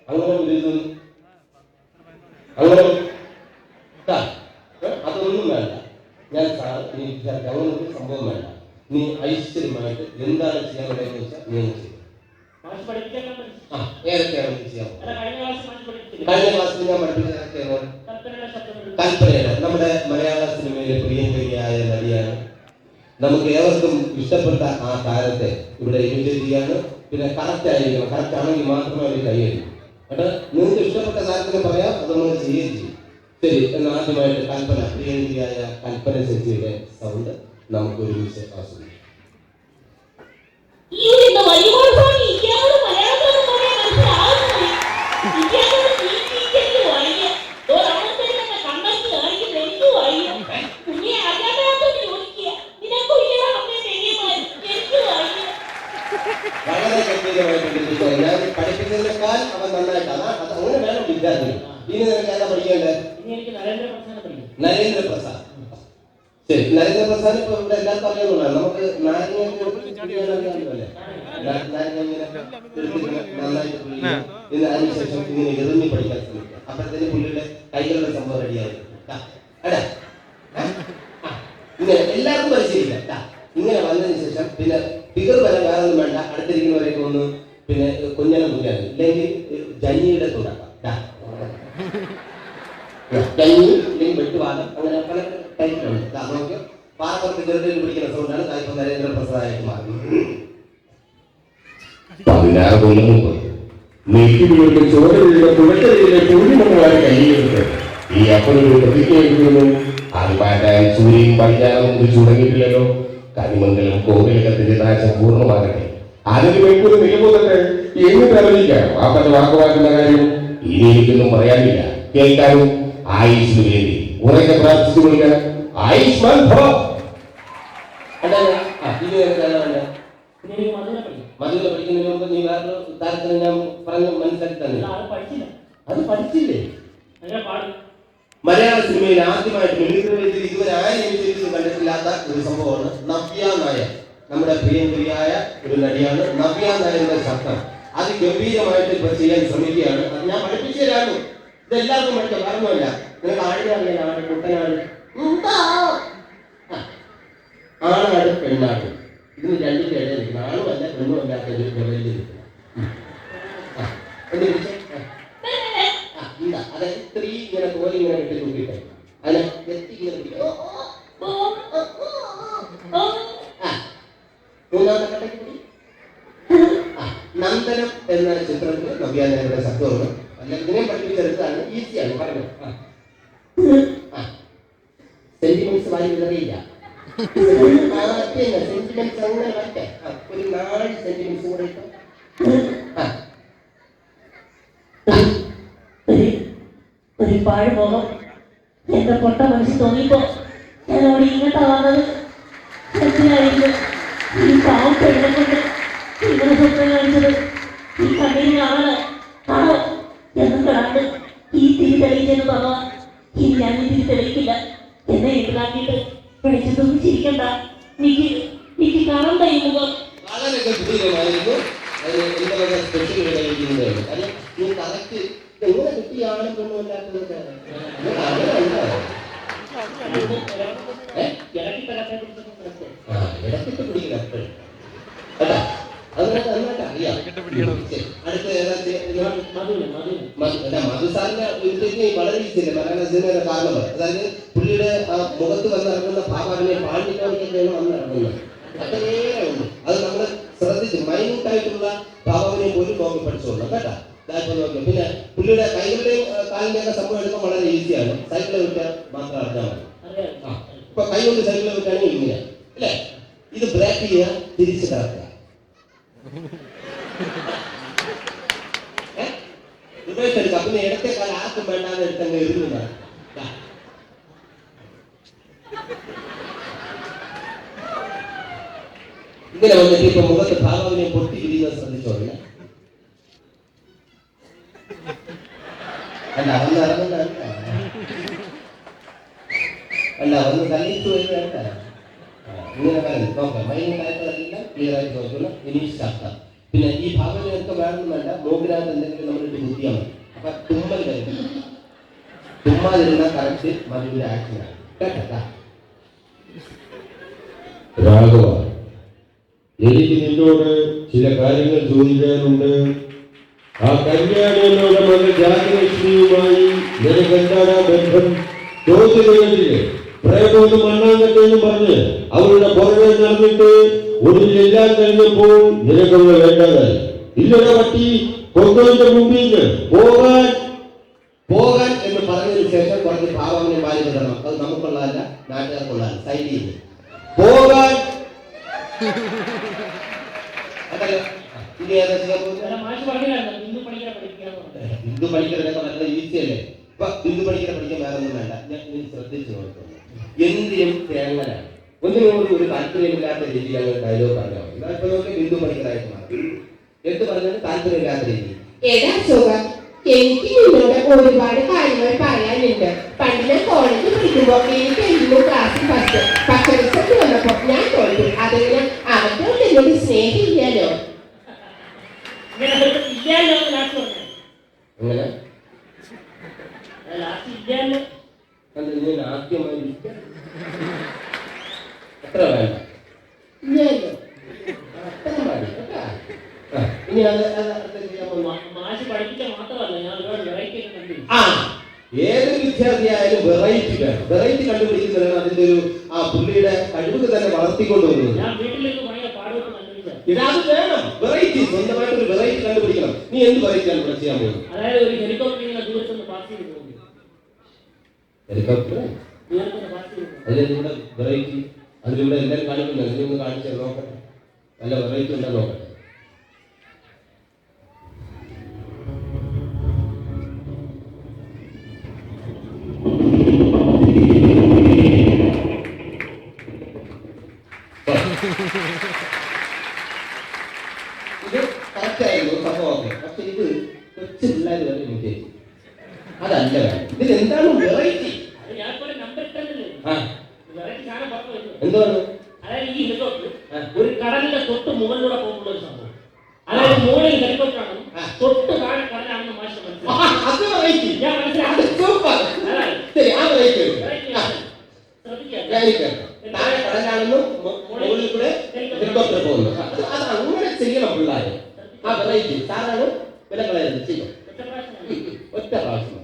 അങ്ങനെ അങ്ങനെ അതൊന്നും വേണ്ട. ഞാൻ സാർ നീ വിചാരിക്കുക അങ്ങനെ ഒരു സംഭവം വേണ്ട. നീ ഐശ്വര്യമായിട്ട് എന്താണ് ചെയ്യാൻ വേണ്ടതെന്ന് വെച്ചാൽ നീ ചെയ്യും. ഏതൊക്കെയാണ് ചെയ്യാൻ? കഴിഞ്ഞ ക്ലാസ്സിൽ ഞാൻ പഠിപ്പിച്ച കൽപ്പനയാണ്. നമ്മുടെ മലയാള സിനിമയിലെ പ്രിയങ്കരിയായ നടിയാണ്. നമുക്ക് ഏവർക്കും ഇഷ്ടപ്പെട്ട ആ താരത്തെ ഇവിടെ ഇമിറ്റേറ്റ് ചെയ്യാണ്. പിന്നെ കറക്റ്റ് ആയിരിക്കണം. കറക്റ്റ് ആണെങ്കിൽ മാത്രമേ അവർ കൈയടിക്കും. കേട്ടോ, നിങ്ങൾക്ക് ഇഷ്ടപ്പെട്ട താരത്തിനെ പറയാം, അത് നമ്മൾ ചെയ്യുകയും ചെയ്യും. ശരി, എന്നാൽ ആദ്യമായിട്ട് കൽപ്പന, പ്രിയങ്കരിയായ കൽപ്പന ചേച്ചിയുടെ സൗണ്ട് നമുക്ക് ഒരുമിച്ച് ആസ്വദിക്കാം. വളരെ ഗംഭീരമായിട്ട് ഞാൻ പഠിപ്പിച്ചതിനേക്കാൾ അവൻ നന്നായിട്ടാണ്. അത് അങ്ങനെ വേണം വിദ്യാർത്ഥികൾ. ഇനി നിനക്ക് ഏതാ പഠിക്കേണ്ടത്? നരേന്ദ്രപ്രസാദ്. ശരി, നരേന്ദ്രപ്രസാദ് ഇപ്പൊ ഇവിടെ എല്ലാവർക്കും അറിയാവുന്നതാണ്. നമുക്ക് നാരങ്ങ നന്നായിട്ട് പുള്ളിയെ അതിനുശേഷം ഇങ്ങനെ എറിഞ്ഞ് പഠിക്കാൻ ശ്രമിക്കുക. അപ്പോഴത്തേന് പുള്ളിയുടെ കൈകളുടെ സംഭവം റെഡിയായിരിക്കും. ഇങ്ങനെ എല്ലാവർക്കും പരിശീലിക്കാം. ഇങ്ങനെ വന്നതിന് ശേഷം പിന്നെ ഫിഗർ വരെ വേറെ ഒന്നും വേണ്ട. അടുത്തിരിക്കുന്നവരേക്ക് ഒന്ന് പിന്നെ കുഞ്ഞനെ മുന്നിലാണ്, ഇല്ലെങ്കിൽ ജന്നിയുടെ തുടക്കം ജന്നി ഇല്ലെങ്കിൽ വെട്ടുവാദം, അങ്ങനെ പല ടൈപ്പിലുണ്ട്. നമുക്ക് പാറപ്പുറത്ത് ചെറുതിൽ പിടിക്കുന്ന സൗണ്ടാണ് ഇപ്പം നരേന്ദ്രപ്രസാദായിട്ട് മാറുന്നത്. 16 കൊല്ലം മുമ്പ് നെയ്ത്തുകളുടെ ചോരയുടെ തുടക്കത്തിലെ പൂർണ്ണിമകളായി കയ്യിലെടുത്ത് ഈ അപ്പനൊരു പ്രതിജ്ഞ എഴുതുന്നു. അത് മാറ്റാൻ സൂര്യൻ പടിഞ്ഞാറും കുറിച്ച് തുടങ്ങിയിട്ടില്ലല്ലോ. കരിമംഗലം കോവിലകത്തിന്റെ നാശം പൂർണ്ണമാകട്ടെ. അതിന് വേണ്ടി നിലപോകട്ടെ എന്ന് പ്രവചിക്കാം. അപ്പന്റെ വാക്കുവാക്കുന്ന കാര്യം ഇനി എനിക്കൊന്നും പറയാനില്ല. കേൾക്കാനും ആയുഷിന് വേണ്ടി ഉറക്കെ പ്രാർത്ഥിച്ചു കൊടുക്കാൻ ആയുഷ്മാൻ ഭവ. മധുര പഠിക്കുന്നതിന് മുമ്പ് നീ വേറൊരു താരത്തിന് ഞാൻ പറഞ്ഞു മനസ്സിലാക്കി തന്നെ. അത് പഠിച്ചില്ലേ? മലയാള സിനിമയിൽ ആദ്യമായിട്ട് മിമിക്രി ഇതുവരെ ആരും കണ്ടിട്ടില്ലാത്ത ഒരു സംഭവമാണ് നവ്യ നായർ. നമ്മുടെ പ്രിയങ്കരിയായ ഒരു നടിയാണ് നവ്യ നായരുടെ ശബ്ദം. അത് ഗംഭീരമായിട്ട് ഇപ്പൊ ചെയ്യാൻ ശ്രമിക്കുകയാണ്. അത് ഞാൻ പഠിപ്പിച്ചു തരാമോ? ഇതെല്ലാവർക്കും പഠിക്കാം, പറഞ്ഞല്ല. നിങ്ങൾക്ക് ആടിനെ ആട്, കുട്ടനാട്, ആണാട്, പെണ്ണാട്, ഇതിന് രണ്ടിന്റെ ഇടയിൽ നിൽക്കണം. ആണും അല്ല പെണ്ണും അല്ലാത്ത ഒരു ലെവലിൽ നിൽക്കണം. അതായത് സ്ത്രീ ഇങ്ങനെ തോലി ഇങ്ങനെ ഇട്ട് തൂക്കിട്ടെ അതിനെ എത്തി ഇങ്ങനെ മൂന്നാമത്തെ കട്ടയ്ക്ക് പിടി. നന്ദനം എന്ന ചിത്രത്തിൽ നവ്യ നായരുടെ ശബ്ദമാണ്. അല്ലെങ്കിൽ ഇതിനെ പഠിപ്പിച്ചെടുത്താണ്. ഈസിയാണ്, പറഞ്ഞു. സെന്റിമെന്റ്സ് വാരി വിതറിയില്ല. സെന്റിമെന്റ്സ് അങ്ങനെ വരട്ടെ. ഒരു 4 സെന്റിമെന്റ്സ് കൂടെ ഇട്ടോ. ഒരു പാഴ്മുഖം എന്റെ പൊട്ട മനസ്സിൽ തോന്നിയപ്പോ ഞാൻ അവിടെ ഇങ്ങോട്ടാ വന്നത്. എന്തിനായിരുന്നു ഈ പാവം പെണ്ണെ കൊണ്ട് ഇങ്ങനെ സ്വപ്നം കാണിച്ചത്? ഈ കണ്ണിന് കാണാനോ ആണോ എന്ന് കണ്ട് ഈ തിരി തെളിയിച്ചെന്ന് പറഞ്ഞാ ഇനി ഞാൻ ഈ തിരി തെളിയിക്കില്ല. എന്നെ വീട്ടിലാക്കിയിട്ട് വിളിച്ചതൊന്നും ചിരിക്കണ്ട. എനിക്ക് കാണാൻ കഴിയുമ്പോൾ വളരെ ഗംഭീരമായിരുന്നു. സ്പെഷ്യൽ കറക്റ്റ് എങ്ങനെ കിട്ടിയാണ് കൊണ്ടുവല്ലാത്തത്? ഇടക്കിട്ട് പിടിക്കണം എപ്പോഴും. അറിയാം. മധുസാറിന്റെ വീട്ടിലേക്ക് വളരെ ഈസിയല്ലേ മലയാള സിനിമയുടെ കാരണം. അതായത് പുള്ളിയുടെ മുഖത്ത് വന്നിറങ്ങുന്ന ഭാവനെ പാണ്ഡിക്കാണിക്കൊക്കെയാണ് വന്നിറങ്ങുന്നത്. അത്രയേ ഉള്ളൂ. അത് നമ്മൾ ശ്രദ്ധിച്ചു മൈന്യൂട്ടായിട്ടുള്ള ഭാവനെ പോലും നോക്കി പഠിച്ചോളൂ കേട്ടാ. പിന്നെ പുള്ളിയുടെ കൈകളുടെയും കാലിന്റെയൊക്കെ സംഭവം എടുക്കാൻ വളരെ ഈസിയാണ്. സൈക്കിള് വിട്ടാൽ മാത്രം അറിഞ്ഞാൽ മതി. ഇപ്പൊ കൈ കൊണ്ട് സൈക്കിള് വിട്ടാണെങ്കിൽ ഇങ്ങനെ അല്ലേ? ഇത് ബ്രേക്ക് ചെയ്യുക, തിരിച്ച് കറക്കുക. റിവേഴ്സ് എടുക്കുക. പിന്നെ ഇടത്തെ കാല ആർക്കും വേണ്ടാതെ എടുത്തങ്ങ് എഴുതുന്നതാണ്. ഇങ്ങനെ വന്നിട്ട് ഇപ്പൊ മുഖത്ത് ഭാവനെ പൊട്ടി ഇരിക്കുന്നത് ശ്രദ്ധിച്ചോളൂ. അല്ല വന്ന് ഇറങ്ങുന്നതല്ല, അല്ല വന്ന് തല്ലിച്ചു വരുന്നതല്ല. ഇങ്ങനെ നോക്കാം. മൈൻഡായിട്ടല്ല, ക്ലിയർ ആയിട്ട് നോക്കണം. ഇനി ശബ്ദം പിന്നെ ഈ ഭാവനയൊക്കെ വേണമെന്നല്ല, മൂക്കിനകത്ത് എന്തെങ്കിലും നമ്മളിട്ട് കുത്തിയാൽ മതി. അപ്പൊ തുമ്മൽ വരും. തുമ്മാതിരുന്ന കറക്റ്റ് മതിയുടെ ആക്ഷനാണ് കേട്ടാ. രാഘവ, എനിക്ക് നിന്നോട് ചില കാര്യങ്ങൾ ചോദിക്കാനുണ്ട്. ആ കല്യാണി എന്നോട് മകൾ രാജലക്ഷ്മിയുമായി നിനക്ക് എന്താണ് ബന്ധം? ചോദിച്ചില്ലേ? പ്രേമൊന്നും മണ്ണാങ്കട്ടെന്ന് പറഞ്ഞ് അവരുടെ പുറകെ നടന്നിട്ട് ഒടുവിൽ എല്ലാം കഴിഞ്ഞപ്പോൾ നിനക്കൊന്ന് വേണ്ടതായി. ഇല്ലട പറ്റി കൊണ്ടോന്റെ മുമ്പിൽ പോകാൻ പോകാൻ എന്ന് പറഞ്ഞതിന് ശേഷം കുറച്ച് പാവങ്ങളെ ബാധ്യത തരണം. അത് നമുക്കുള്ളതല്ല, നാട്ടുകാർക്കുള്ളതല്ല. സൈഡ് ചെയ്ത് പോകാൻ ഹിന്ദു പഠിക്കുന്നതൊക്കെ നല്ല ഈസിയല്ലേ. ഇപ്പൊ ഹിന്ദു പഠിക്കാൻ വേറെ ഒന്നും വേണ്ട. ഞാൻ ശ്രദ്ധിച്ചു നോക്കുന്നു. എന്തിനും തേങ്ങലാണ്. ഒന്നിനോട് ഒരു താല്പര്യമില്ലാത്ത രീതിയിലാണ് ഡയലോഗ് പറഞ്ഞത്. ഇപ്പൊ നോക്കി ഹിന്ദു പഠിക്കലായിട്ട് മാറി. എന്ത് പറഞ്ഞാലും താല്പര്യമില്ലാത്ത രീതി. എനിക്ക് നിന്നോട് ഒരുപാട് കാര്യങ്ങൾ പറയാനുണ്ട്. പണ്ട് ഞാൻ കോളേജിൽ പഠിക്കുമ്പോൾ എനിക്ക് എന്നും ക്ലാസ്സിൽ ഫസ്റ്റ്, പക്ഷെ റിസൾട്ട് വന്നപ്പോ ഞാൻ തോൽക്കും. അതിന് അവർക്ക് എന്നോട് സ്നേഹമില്ലല്ലോ. എത്ര വേണ്ട ഇനി ഏതൊരു വിദ്യാർത്ഥിയായാലും വെറൈറ്റി വേണം. വെറൈറ്റി കണ്ടുപിടിക്കുന്നതാണ് അതിന്റെ ഒരു പുള്ളിയുടെ കഴിവ് തന്നെ വളർത്തിക്കൊണ്ടുവരുന്നത്. ഇതാത് വേണം. വെറൈറ്റി, സ്വന്തമായിട്ടൊരു വെറൈറ്റി കണ്ടുപിടിക്കണം. നീ എന്ത് വെറൈറ്റിയാണ് ഇവിടെ ചെയ്യാൻ പോകുന്നത്? ഹെലികോപ്റ്റർ അതിലൂടെ വെറൈറ്റി, അതിലൂടെ എല്ലാവരും കാണിക്കുന്നത്. അതിലൊന്ന് കാണിച്ചാൽ നോക്കട്ടെ, നല്ല വെറൈറ്റി ഉണ്ടെന്ന് നോക്കട്ടെ. ഇത് കറക്റ്റായിരുന്നു സംഭവമൊക്കെ. പക്ഷെ ഇത് കൊച്ചു പിള്ളേർ വരെ എനിക്ക് അതല്ല വേണം. ഇതിൽ എന്താണ് വെറൈറ്റി? എന്താണ് ഒരു കടലിന്റെ തൊട്ട് മുകളിലൂടെ പോകുന്ന ഒരു സംഭവം. അതായത് മുകളിൽ ഹെലികോപ്റ്റർ ആണ്, തൊട്ട് താഴെ കടലാണെന്ന് മാഷ് മനസ്സിലാക്കി. ഞാൻ മനസ്സിലാക്കി. താഴെ കടലാണെന്നും മുകളിൽ കൂടെ ഹെലികോപ്റ്റർ പോകുന്നു. അത് അങ്ങനെ ചെയ്യണം പിള്ളേർ. ആ വെറൈറ്റി സാറാണ് വില കളയുന്നത്. ചെയ്യും ഒറ്റ പ്രാവശ്യം.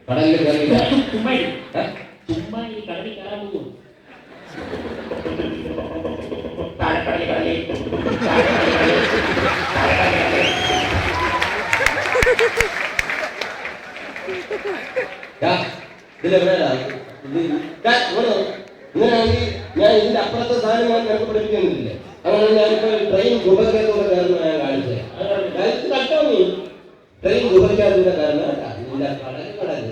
കടലിൽ കയറിയില്ല. ചുമ്മാ ഈ കടലിൽ കയറാൻ പോകും. ഇങ്ങനെയാണെങ്കിൽ ഞാൻ ഇതിന്റെ അപ്പുറത്തെ സാധനം ഞാൻ നിനക്ക് പഠിപ്പിക്കുന്നില്ലേ? അങ്ങനെ ഞാനിപ്പോ ട്രെയിൻ ഗുഹക്കകത്തൂടെ കയറുന്ന ഞാൻ കാണിച്ചത്. കട്ടോ നീ ട്രെയിൻ ഗുഹക്കകത്തൂടെ കയറുന്ന നിന്റെ കടൽ കടല്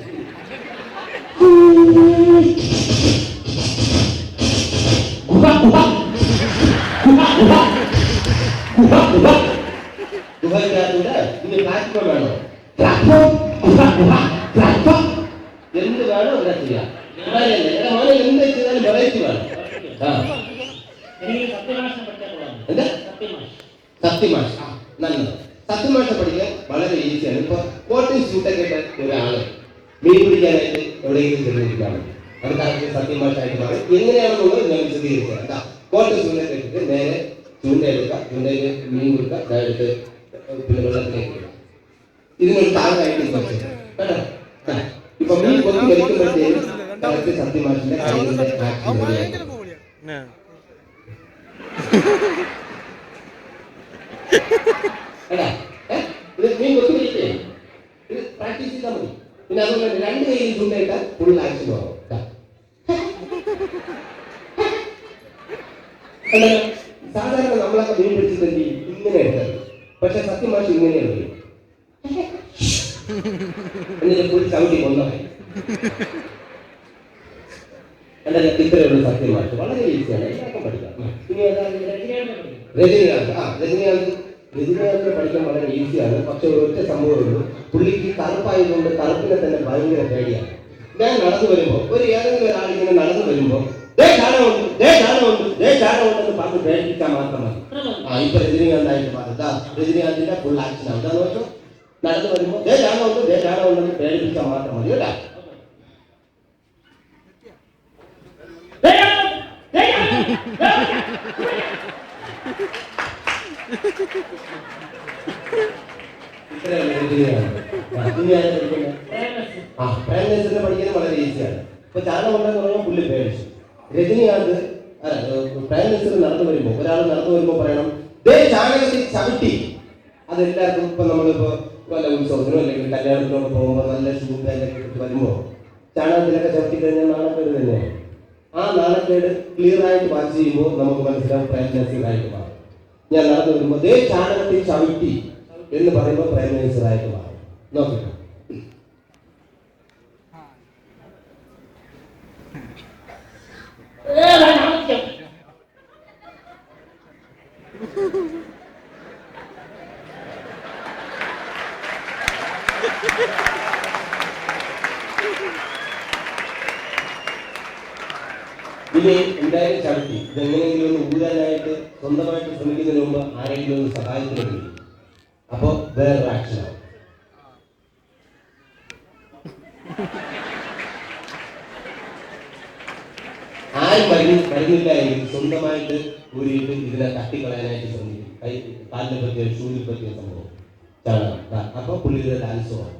ഗുഹക്കകത്തൂടെ ഇനി പ്ലാറ്റ്ഫോം വേണോ? എന്ത് വേണോ ഇവിടെ ചെയ്യാം. മോനെ എന്ത് ചെയ്താലും വെറൈറ്റി വേണം. എന്താ സത്യമാഷ്? നല്ലത്. സത്യമാഷ പഠിക്കാൻ വളരെ ഈസിയാണ്. ഇപ്പൊ കോട്ടൺ സ്യൂട്ടൊക്കെ ഇട്ട ഒരാള് മീൻ പിടിക്കാനായിട്ട് എവിടെയെങ്കിലും ചെന്നിരിക്കുകയാണ്. അത് കറക്റ്റ് സത്യമാഷായിട്ട് മാറും. എങ്ങനെയാണെന്നുള്ളത് ഞാൻ വിശദീകരിക്കാം. എന്താ കോട്ടൺ സ്യൂട്ടൊക്കെ ഇട്ടിട്ട് നേരെ ചൂണ്ടയെടുക്കുക, ചൂണ്ടയിൽ മീൻ കൊടുക്കുക, അതായത് പിന്നെ വെള്ളത്തിലേക്ക് ഇടുക. ഇതിനൊരു താഴായിട്ട് കേട്ടോ. ഇപ്പൊ മീൻ കൊത്തി വലിക്കുമ്പോഴത്തേക്കും കറക്റ്റ് സത്യമാഷിന്റെ കൈകളുടെ ആക്ഷൻ ഇത് മീൻ കൊത്തി വലിക്കേ. ഇത് പ്രാക്ടീസ് ചെയ്താൽ മതി. പിന്നെ അതുപോലെ രണ്ട് കൈയിൽ ചൂണ്ടയിട്ടാൽ ഫുൾ ആക്ഷൻ ആവും. സാധാരണ നമ്മളൊക്കെ മീൻ പിടിച്ചിട്ട് ഇങ്ങനെ എടുത്തത്. പക്ഷെ സത്യമാഷ് ഇങ്ങനെയാണ് വരും. എന്നിട്ട് ഫുൾ ചവിട്ടി കൊന്നായി. എന്റെ ഇത്രയുള്ള സത്യമാഷ് വളരെ ഈസിയാണ്. എല്ലാവർക്കും പഠിക്കാം. രജനീകാന്ത് രജനീകാന്തിനെ പഠിക്കാൻ വളരെ ഈസിയാണ്. പക്ഷെ ഒരൊറ്റ സംഭവമുള്ളൂ, പുള്ളിക്ക് കറുപ്പായതുകൊണ്ട് കറുപ്പിനെ തന്നെ ഭയങ്കര പേടിയാണ്. ഞാൻ നടന്നു വരുമ്പോൾ ഏതെങ്കിലും ഒരാളിങ്ങനെ നടന്നു വരുമ്പോൾ ചാണകമുണ്ടെന്ന് പറഞ്ഞ് പേടിപ്പിക്കാൻ മാത്രം മതി. ഇപ്പൊ രജനീകാന്തായിട്ട് മാറും. രജനീകാന്തിന്റെ ഫുൾ ആക്ഷൻ ആണ്. എന്താന്ന് വെച്ചാൽ നടന്നു വരുമ്പോൾ ചാണകമുണ്ടെന്ന് പേടിപ്പിക്കാൻ മാത്രം മതി കേട്ടാ. പ്രേംനസീറിനെ പഠിക്കാൻ വളരെ ഈസിയാണ്. ഇപ്പൊ ചാണകമുണ്ടെന്ന് പറയുമ്പോൾ പുള്ളി പേടിച്ചു. രജനീകാന്ത് പ്രേംനസീർ നടന്നു വരുമ്പോൾ ഒരാൾ നടന്നു വരുമ്പോൾ പറയണം ചാണകത്തിൽ ചവിട്ടി. അതെല്ലാവർക്കും ഇപ്പൊ നമ്മളിപ്പോ വല്ല ഉത്സവത്തിനോ അല്ലെങ്കിൽ കല്യാണത്തിനൊക്കെ പോകുമ്പോൾ നല്ല ഷൂ പാൻറ്റൊക്കെ ഇട്ട് വരുമ്പോൾ ചാണകത്തിലൊക്കെ ചവിട്ടി കഴിഞ്ഞാൽ നാണക്കേട് തന്നെയാണ്. ആ നാണക്കേട് ക്ലിയർ ആയിട്ട് വാച്ച് ചെയ്യുമ്പോൾ നമുക്ക് മനസ്സിലാവും പ്രേംനസീറായിട്ട് മാറും. ഞാൻ നടന്നു വരുമ്പോൾ ചാണകത്തിൽ ചവിട്ടി എന്ന് പറയുമ്പോൾ പ്രേംനസീറായിട്ട് മാറും. നോക്കിക്കോ. ഇനി എന്തായാലും ചവിട്ടി ഇതെങ്ങനെയെങ്കിലും ഒന്ന് ഊരാനായിട്ട് സ്വന്തമായിട്ട് ശ്രമിക്കുന്നതിന് മുമ്പ് ആരെങ്കിലും ഒന്ന് സഹായത്തിന് വേണ്ടി അപ്പൊ വേറൊരു ആക്ഷനാണ്. ആരും വരുന്നില്ല എങ്കിൽ സ്വന്തമായിട്ട് ഊരിയിട്ട് ഇതിനെ തട്ടിക്കളയാനായിട്ട് ശ്രമിക്കും. കാലിനെ പറ്റിയ ഷൂവിനെ പറ്റിയ സംഭവം ചാണകം. അപ്പൊ പുള്ളിയുടെ ഡാൻസ് ആണ്.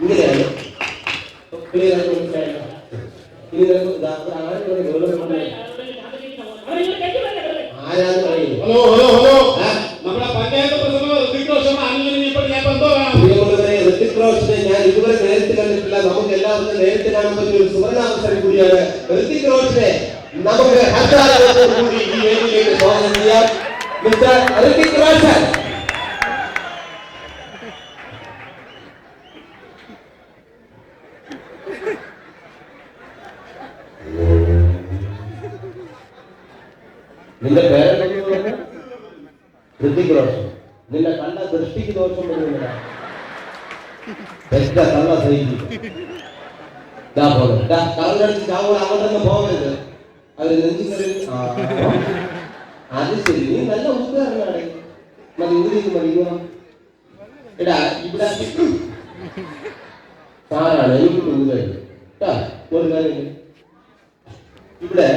ഇങ്ങനെയാണ് ക്ലിയർ ആയിട്ട് മനസ്സിലായില്ല. ഇനി ആരാന്ന് പറയുന്നത്? നമ്മുടെ പഞ്ചായത്ത് പ്രസിഡന്റ് ഋതിക് റോഷൻ ആനുകൂല്യം ഞാൻ ഋതിക് റോഷനെ ഞാൻ ഇതുവരെ നേരിട്ട് കണ്ടിട്ടില്ല. നമുക്ക് എല്ലാവർക്കും നേരിട്ട് കാണാൻ പറ്റിയ ഒരു സുവർണാവസരം കൂടിയാണ്. ഋതിക് റോഷനെ നമുക്ക് കൂടി ഈ വേദിയിലേക്ക് സ്വാഗതം ചെയ്യാം. മിസ്റ്റർ ഋതിക് റോഷൻ. നിന്റെ പേരെന്താ? ഋതിക് റോഷൻ. നിന്റെ കണ്ട ദൃഷ്ടിക്ക് ദോഷം വരുന്നില്ല. കള്ള സഹിക്കും. കറണ്ടടിച്ച് ചാവോട് അങ്ങോട്ടൊന്നും പോകരുത്. അവര് നെഞ്ചിക്കറി. അത് ശരി, നീ നല്ല ഊട്ടുകാരനാണ്. മതി ഊരിക്ക് മതി. എടാ ഇവിടെ സാറാണ് എനിക്ക് ഊരുന്നത്. ഒരു കാര്യം ഇവിടെ